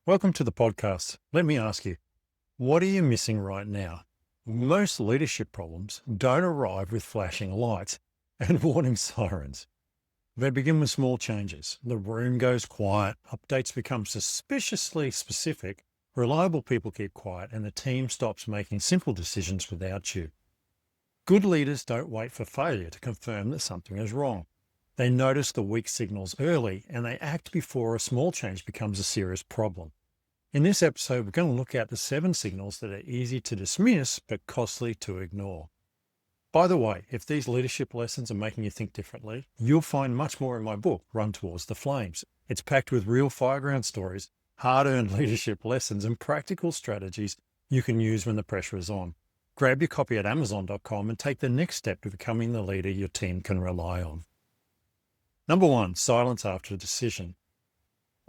Welcome to the podcast. Let me ask you, what are you missing right now? Most leadership problems don't arrive with flashing lights and warning sirens. They begin with small changes. The room goes quiet, updates become suspiciously specific, reliable people keep quiet, and the team stops making simple decisions without you. Good leaders don't wait for failure to confirm that something is wrong. They notice the weak signals early and they act before a small change becomes a serious problem. In this episode, we're going to look at the 7 signals that are easy to dismiss but costly to ignore. By the way, if these leadership lessons are making you think differently, you'll find much more in my book, Run Towards the Flames. It's packed with real fireground stories, hard-earned leadership lessons, and practical strategies you can use when the pressure is on. Grab your copy at Amazon.com and take the next step to becoming the leader your team can rely on. Number 1, silence after a decision.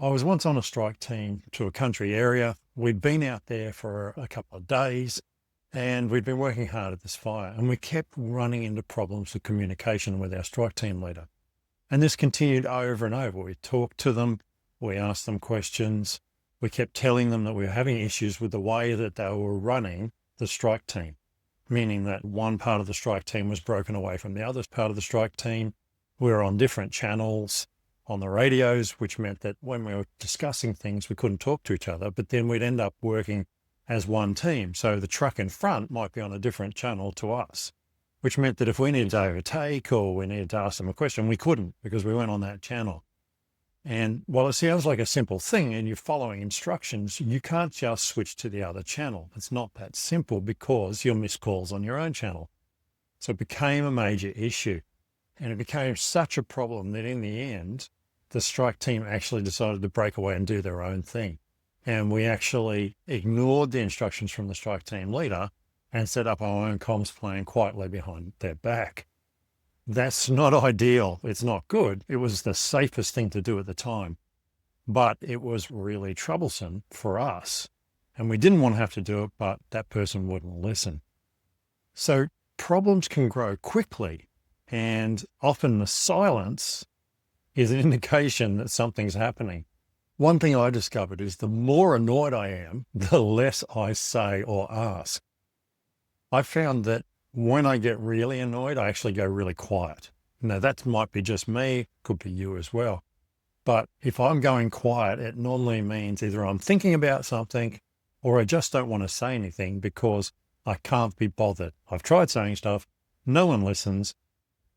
I was once on a strike team to a country area. We'd been out there for a couple of days and we'd been working hard at this fire, and we kept running into problems with communication with our strike team leader. And this continued over and over. We talked to them, we asked them questions, we kept telling them that we were having issues with the way that they were running the strike team, meaning that one part of the strike team was broken away from the other part of the strike team. We were on different channels on the radios, which meant that when we were discussing things, we couldn't talk to each other, but then we'd end up working as one team. So the truck in front might be on a different channel to us, which meant that if we needed to overtake or we needed to ask them a question, we couldn't because we weren't on that channel. And while it sounds like a simple thing and you're following instructions, you can't just switch to the other channel. It's not that simple because you'll miss calls on your own channel. So it became a major issue. And it became such a problem that in the end, the strike team actually decided to break away and do their own thing. And we actually ignored the instructions from the strike team leader and set up our own comms plan quietly behind their back. That's not ideal. It's not good. It was the safest thing to do at the time, but it was really troublesome for us. And we didn't want to have to do it, but that person wouldn't listen. So problems can grow quickly, and often the silence is an indication that something's happening. One thing I discovered is the more annoyed I am, the less I say or ask. I found that when I get really annoyed, I actually go really quiet. Now that might be just me, could be you as well. But if I'm going quiet, it normally means either I'm thinking about something or I just don't want to say anything because I can't be bothered. I've tried saying stuff, no one listens,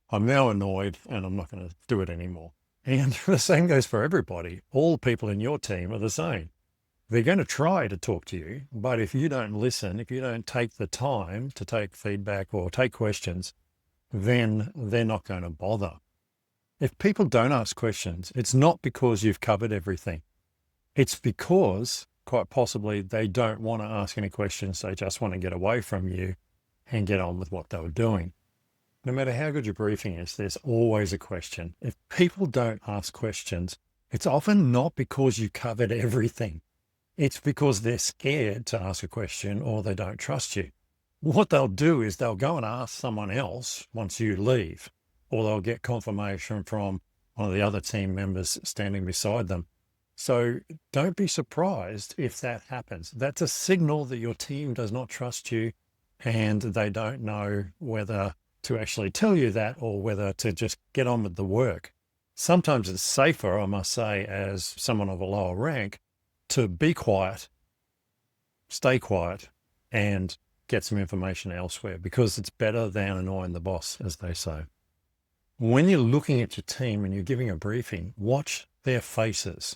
I'm now annoyed and I'm not going to do it anymore. And the same goes for everybody. All the people in your team are the same. They're going to try to talk to you, but if you don't listen, if you don't take the time to take feedback or take questions, then they're not going to bother. If people don't ask questions, it's not because you've covered everything. It's because, quite possibly, they don't want to ask any questions. They just want to get away from you and get on with what they were doing. No matter how good your briefing is, there's always a question. If people don't ask questions, it's often not because you covered everything. It's because they're scared to ask a question or they don't trust you. What they'll do is they'll go and ask someone else once you leave, or they'll get confirmation from one of the other team members standing beside them. So don't be surprised if that happens. That's a signal that your team does not trust you and they don't know whether to actually tell you that or whether to just get on with the work. Sometimes it's safer, I must say, as someone of a lower rank, to be quiet, stay quiet, and get some information elsewhere because it's better than annoying the boss, as they say. When you're looking at your team and you're giving a briefing, watch their faces.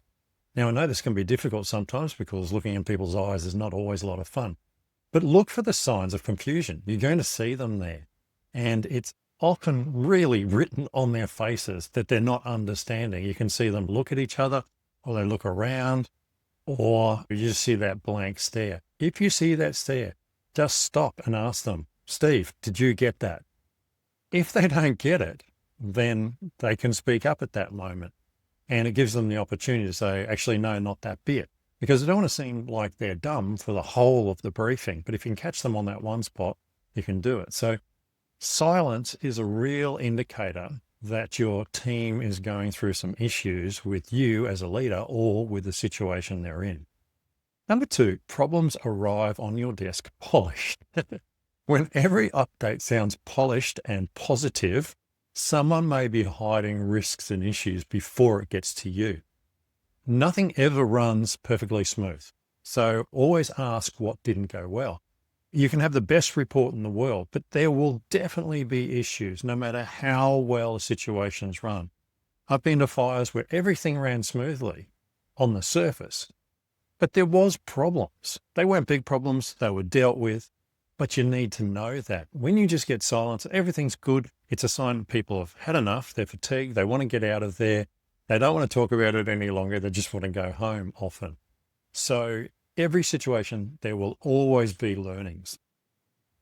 Now, I know this can be difficult sometimes because looking in people's eyes is not always a lot of fun, but look for the signs of confusion. You're going to see them there. And it's often really written on their faces that they're not understanding. You can see them look at each other or they look around or you just see that blank stare. If you see that stare, just stop and ask them, Steve, did you get that? If they don't get it, then they can speak up at that moment. And it gives them the opportunity to say, actually, no, not that bit. Because they don't want to seem like they're dumb for the whole of the briefing. But if you can catch them on that one spot, you can do it. So silence is a real indicator that your team is going through some issues with you as a leader or with the situation they're in. Number two, problems arrive on your desk polished. When every update sounds polished and positive, someone may be hiding risks and issues before it gets to you. Nothing ever runs perfectly smooth. So always ask what didn't go well. You can have the best report in the world, but there will definitely be issues no matter how well a situation's run. I've been to fires where everything ran smoothly on the surface, but there was problems. They weren't big problems. They were dealt with, but you need to know that. When you just get silence, everything's good. It's a sign that people have had enough. They're fatigued. They want to get out of there. They don't want to talk about it any longer. They just want to go home often. So every situation, there will always be learnings.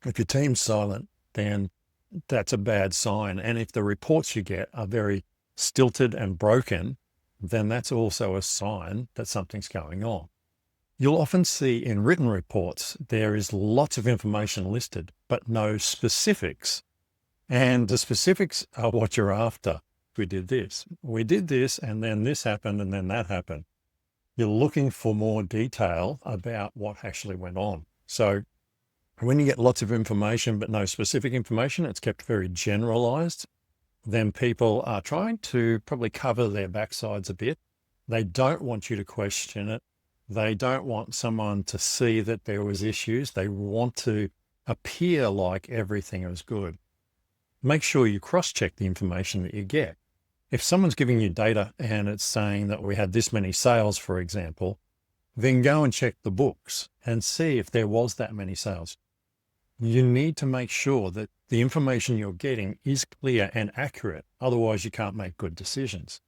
If your team's silent, then that's a bad sign. And if the reports you get are very stilted and broken, then that's also a sign that something's going on. You'll often see in written reports, there is lots of information listed, but no specifics. And the specifics are what you're after. We did this, and then this happened, and then that happened. You're looking for more detail about what actually went on. So when you get lots of information, but no specific information, it's kept very generalized, then people are trying to probably cover their backsides a bit. They don't want you to question it. They don't want someone to see that there was issues. They want to appear like everything is good. Make sure you cross-check the information that you get. If someone's giving you data and it's saying that we had this many sales, for example, then go and check the books and see if there was that many sales. You need to make sure that the information you're getting is clear and accurate. Otherwise, you can't make good decisions.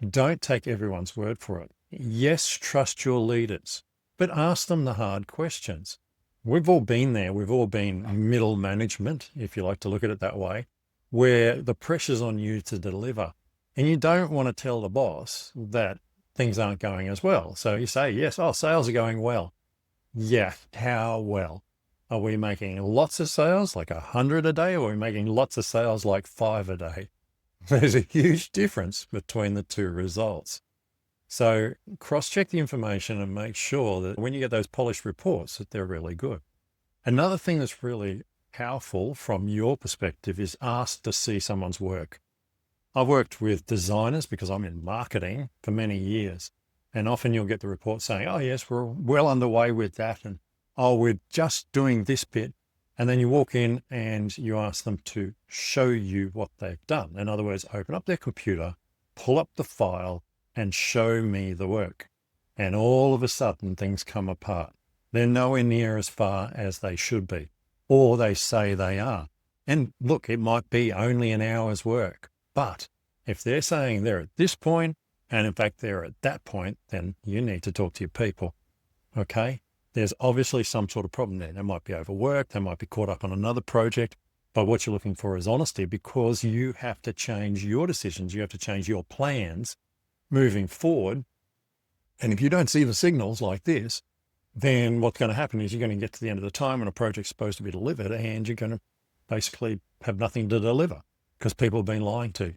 Don't take everyone's word for it. Yes, trust your leaders, but ask them the hard questions. We've all been there. We've all been middle management, if you like to look at it that way, where the pressure's on you to deliver. And you don't want to tell the boss that things aren't going as well. So you say, yes, sales are going well. Yeah, how well? Are we making lots of sales, like 100 a day, or are we making lots of sales, like 5 a day? There's a huge difference between the two results. So cross-check the information and make sure that when you get those polished reports, that they're really good. Another thing that's really powerful from your perspective is ask to see someone's work. I've worked with designers because I'm in marketing for many years. And often you'll get the report saying, oh yes, we're well underway with that. And oh, we're just doing this bit. And then you walk in and you ask them to show you what they've done. In other words, open up their computer, pull up the file and show me the work. And all of a sudden things come apart. They're nowhere near as far as they should be, or they say they are. And look, it might be only an hour's work. But if they're saying they're at this point, and in fact they're at that point, then you need to talk to your people, okay? There's obviously some sort of problem there. They might be overworked, they might be caught up on another project, but what you're looking for is honesty, because you have to change your decisions, you have to change your plans moving forward. And if you don't see the signals like this, then what's going to happen is you're going to get to the end of the time when a project's supposed to be delivered and you're going to basically have nothing to deliver because people have been lying to you.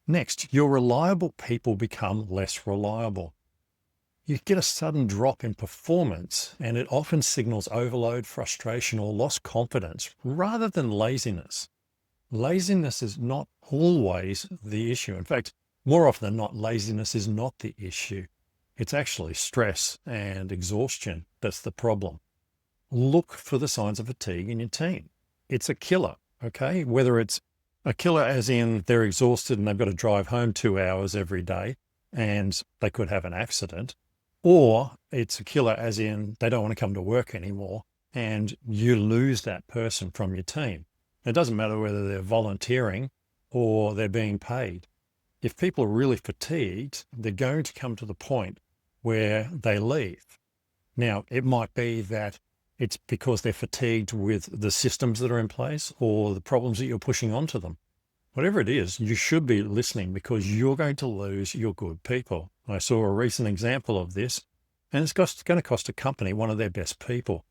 Next, your reliable people become less reliable. You get a sudden drop in performance and it often signals overload, frustration, or lost confidence rather than laziness. Laziness is not always the issue. In fact, more often than not, laziness is not the issue. It's actually stress and exhaustion that's the problem. Look for the signs of fatigue in your team. It's a killer, okay? Whether it's a killer as in they're exhausted and they've got to drive home 2 hours every day and they could have an accident, or it's a killer as in they don't want to come to work anymore and you lose that person from your team. It doesn't matter whether they're volunteering or they're being paid. If people are really fatigued, they're going to come to the point where they leave. Now, it might be that it's because they're fatigued with the systems that are in place or the problems that you're pushing onto them. Whatever it is, you should be listening because you're going to lose your good people. I saw a recent example of this, and it's going to cost a company one of their best people.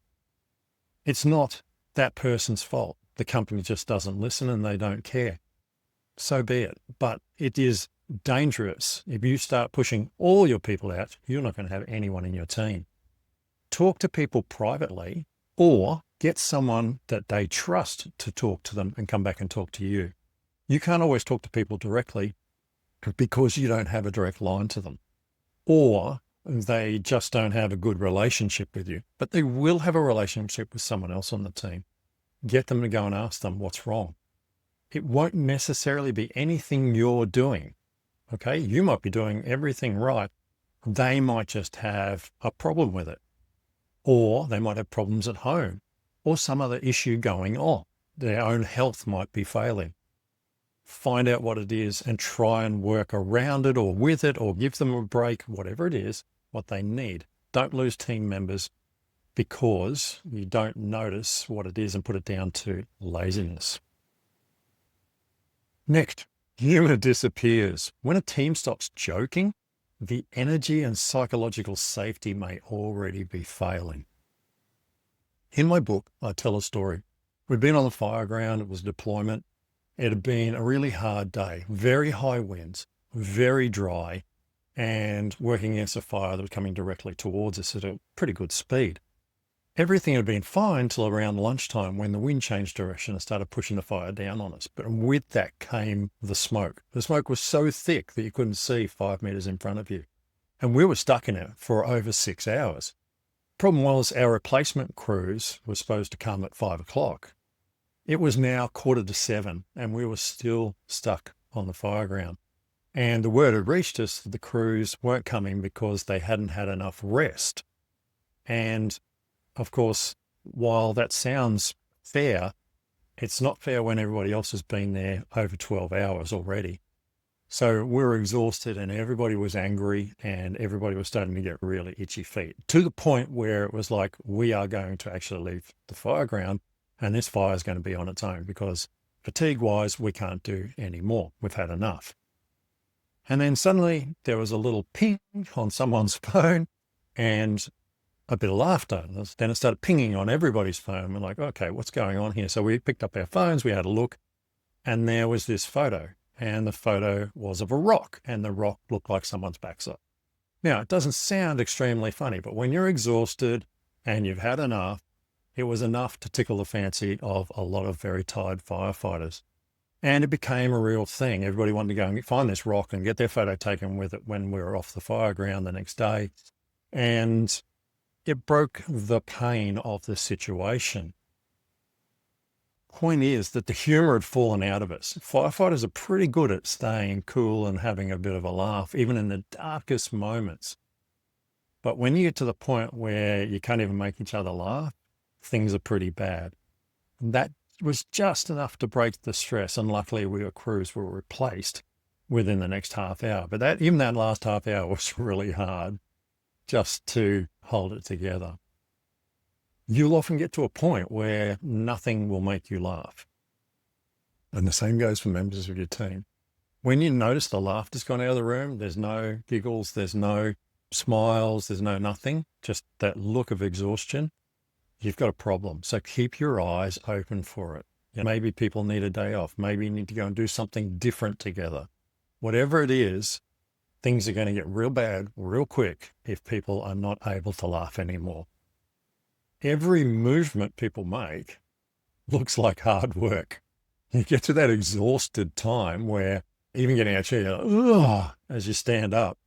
It's not that person's fault. The company just doesn't listen and they don't care. So be it. But it is Dangerous. If you start pushing all your people out, you're not going to have anyone in your team. Talk to people privately, or get someone that they trust to talk to them and come back and talk to you. You can't always talk to people directly because you don't have a direct line to them, or they just don't have a good relationship with you, but they will have a relationship with someone else on the team. Get them to go and ask them what's wrong. It won't necessarily be anything you're doing. Okay, you might be doing everything right. They might just have a problem with it, or they might have problems at home, or some other issue going on. Their own health might be failing. Find out what it is and try and work around it or with it, or give them a break, whatever it is, what they need. Don't lose team members because you don't notice what it is and put it down to laziness. Next, humor disappears. When a team stops joking, the energy and psychological safety may already be failing. In my book, I tell a story. We'd been on the fire ground. It was deployment. It had been a really hard day, very high winds, very dry, and working against a fire that was coming directly towards us at a pretty good speed. Everything had been fine till around lunchtime when the wind changed direction and started pushing the fire down on us. But with that came the smoke. The smoke was so thick that you couldn't see 5 meters in front of you. And we were stuck in it for over 6 hours. Problem was, our replacement crews were supposed to come at 5 o'clock. It was now 6:45, and we were still stuck on the fire ground. And the word had reached us that the crews weren't coming because they hadn't had enough rest. And of course, while that sounds fair, it's not fair when everybody else has been there over 12 hours already. So we were exhausted and everybody was angry and everybody was starting to get really itchy feet, to the point where it was like, we are going to actually leave the fire ground and this fire is going to be on its own because fatigue-wise, we can't do any more. We've had enough. And then suddenly there was a little ping on someone's phone and a bit of laughter. Then it started pinging on everybody's phone. We're like, okay, what's going on here? So we picked up our phones, we had a look, and there was this photo. And the photo was of a rock, and the rock looked like someone's backside. Now, it doesn't sound extremely funny, but when you're exhausted and you've had enough, it was enough to tickle the fancy of a lot of very tired firefighters. And it became a real thing. Everybody wanted to go and find this rock and get their photo taken with it when we were off the fire ground the next day. And it broke the pain of the situation. Point is that the humor had fallen out of us. Firefighters are pretty good at staying cool and having a bit of a laugh, even in the darkest moments. But when you get to the point where you can't even make each other laugh, things are pretty bad. That was just enough to break the stress, and luckily crews were replaced within the next half hour. But even that last half hour was really hard just to hold it together. You'll often get to a point where nothing will make you laugh. And the same goes for members of your team. When you notice the laughter's gone out of the room, there's no giggles, there's no smiles, there's no nothing, just that look of exhaustion, you've got a problem. So keep your eyes open for it. Maybe people need a day off. Maybe you need to go and do something different together. Whatever it is, things are going to get real bad real quick if people are not able to laugh anymore. Every movement people make looks like hard work. You get to that exhausted time where even getting out of chair, you're like, ugh, as you stand up.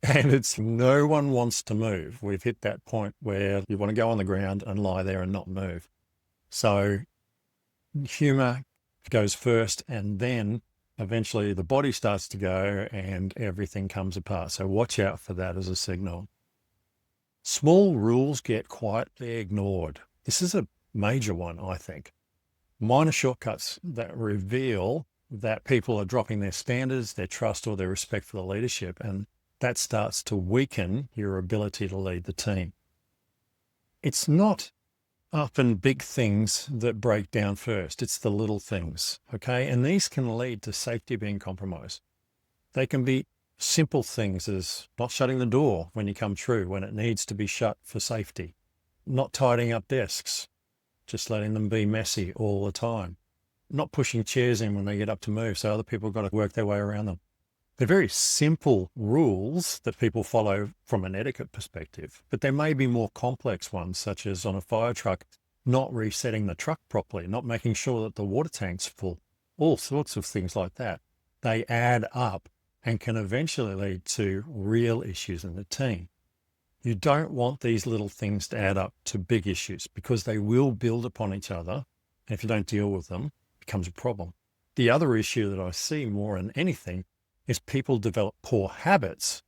And it's no one wants to move. We've hit that point where you want to go on the ground and lie there and not move. So humor goes first, and then eventually the body starts to go and everything comes apart. So watch out for that as a signal. Small rules get quietly ignored. This is a major one, I think. Minor shortcuts that reveal that people are dropping their standards, their trust, or their respect for the leadership, and that starts to weaken your ability to lead the team. It's not often big things that break down first. It's the little things, okay? And these can lead to safety being compromised. They can be simple things as not shutting the door when you come through when it needs to be shut for safety, not tidying up desks, just letting them be messy all the time, not pushing chairs in when they get up to move so other people have got to work their way around them. They're very simple rules that people follow from an etiquette perspective, but there may be more complex ones, such as on a fire truck, not resetting the truck properly, not making sure that the water tank's full, all sorts of things like that. They add up and can eventually lead to real issues in the team. You don't want these little things to add up to big issues because they will build upon each other. And if you don't deal with them, it becomes a problem. The other issue that I see more than anything is people develop poor habits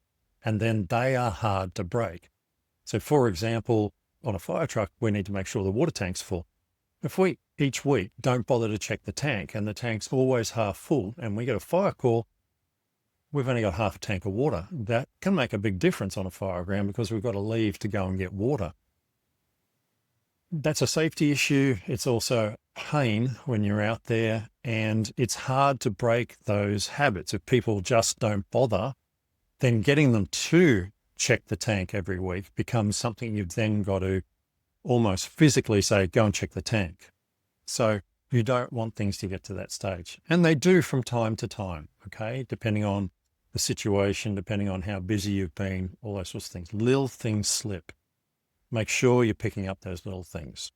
and then they are hard to break. So for example, on a fire truck, we need to make sure the water tank's full. If we each week don't bother to check the tank and the tank's always half full and we get a fire call, we've only got half a tank of water. That can make a big difference on a fire ground because we've got to leave to go and get water. That's a safety issue. It's also pain when you're out there, and it's hard to break those habits. If people just don't bother, then getting them to check the tank every week becomes something you've then got to almost physically say, go and check the tank. So you don't want things to get to that stage. And they do from time to time, okay? Depending on the situation, depending on how busy you've been, all those sorts of things. Little things slip. Make sure you're picking up those little things.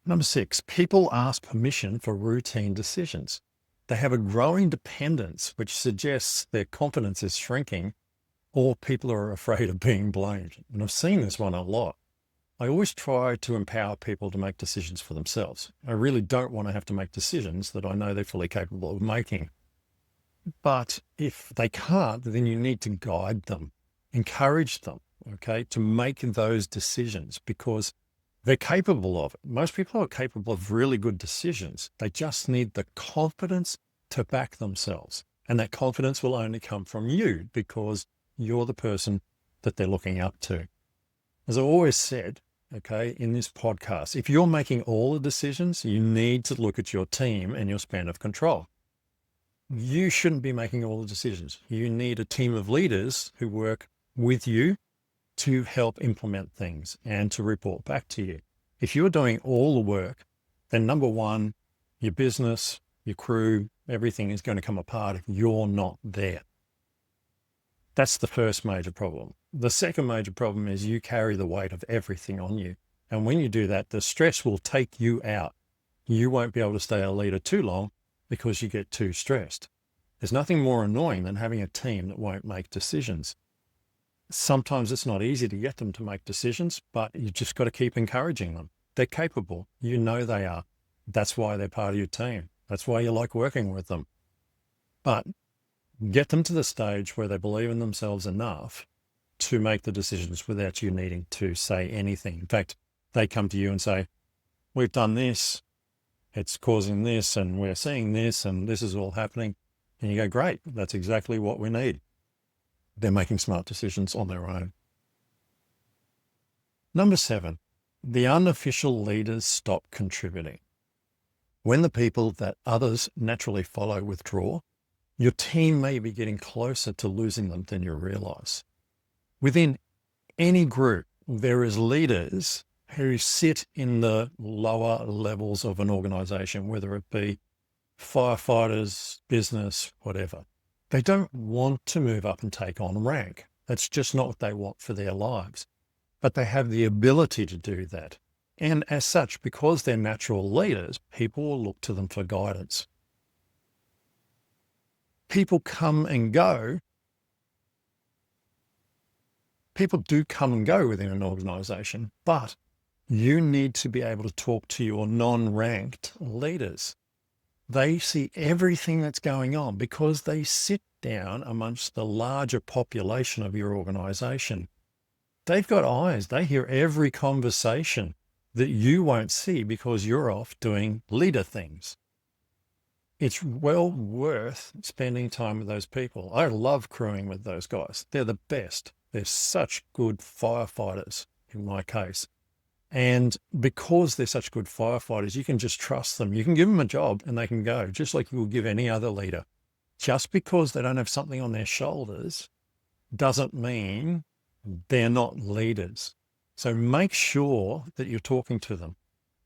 Number 6, people ask permission for routine decisions. They have a growing dependence, which suggests their confidence is shrinking, or people are afraid of being blamed. And I've seen this one a lot. I always try to empower people to make decisions for themselves. I really don't want to have to make decisions that I know they're fully capable of making. But if they can't, then you need to guide them, encourage them, okay, to make those decisions because they're capable of it. Most people are capable of really good decisions. They just need the confidence to back themselves. And that confidence will only come from you because you're the person that they're looking up to. As I always said, okay, in this podcast, if you're making all the decisions, you need to look at your team and your span of control. You shouldn't be making all the decisions. You need a team of leaders who work with you to help implement things and to report back to you. If you're doing all the work, then number one, your business, your crew, everything is going to come apart if you're not there. That's the first major problem. The second major problem is you carry the weight of everything on you. And when you do that, the stress will take you out. You won't be able to stay a leader too long because you get too stressed. There's nothing more annoying than having a team that won't make decisions. Sometimes it's not easy to get them to make decisions, but you just got to keep encouraging them. They're capable. You know they are. That's why they're part of your team. That's why you like working with them. But get them to the stage where they believe in themselves enough to make the decisions without you needing to say anything. In fact, they come to you and say, we've done this, it's causing this, and we're seeing this, and this is all happening. And you go, great, that's exactly what we need. They're making smart decisions on their own. Number 7, the unofficial leaders stop contributing. When the people that others naturally follow withdraw, your team may be getting closer to losing them than you realize. Within any group, there is leaders who sit in the lower levels of an organization, whether it be firefighters, business, whatever. They don't want to move up and take on rank. That's just not what they want for their lives. But they have the ability to do that. And as such, because they're natural leaders, people will look to them for guidance. People come and go. People do come and go within an organization, but you need to be able to talk to your non-ranked leaders. They see everything that's going on because they sit down amongst the larger population of your organization. They've got eyes. They hear every conversation that you won't see because you're off doing leader things. It's well worth spending time with those people. I love crewing with those guys. They're the best. They're such good firefighters in my case. And because they're such good firefighters, you can just trust them. You can give them a job and they can go, just like you will give any other leader. Just because they don't have something on their shoulders doesn't mean they're not leaders. So make sure that you're talking to them.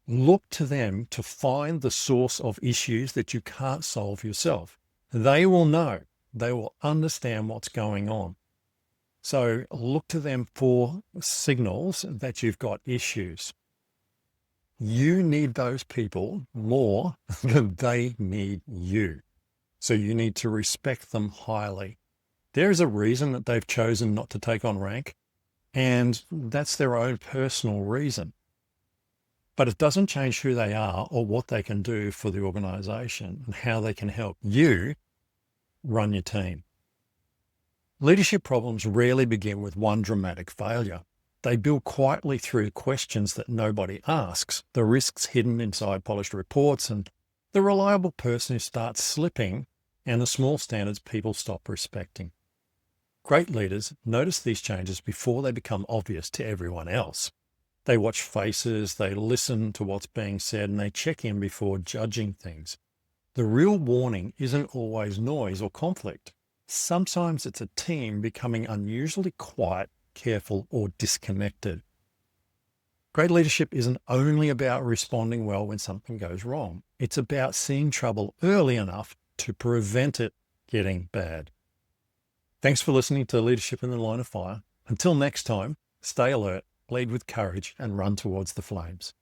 Look to them to find the source of issues that you can't solve yourself. They will know, they will understand what's going on. So look to them for signals that you've got issues. You need those people more than they need you. So you need to respect them highly. There's a reason that they've chosen not to take on rank, and that's their own personal reason. But it doesn't change who they are or what they can do for the organization and how they can help you run your team. Leadership problems rarely begin with one dramatic failure. They build quietly through questions that nobody asks, the risks hidden inside polished reports, and the reliable person who starts slipping, and the small standards people stop respecting. Great leaders notice these changes before they become obvious to everyone else. They watch faces, they listen to what's being said, and they check in before judging things. The real warning isn't always noise or conflict. Sometimes it's a team becoming unusually quiet, careful, or disconnected. Great leadership isn't only about responding well when something goes wrong. It's about seeing trouble early enough to prevent it getting bad. Thanks for listening to Leadership in the Line of Fire. Until next time, stay alert, lead with courage, and run towards the flames.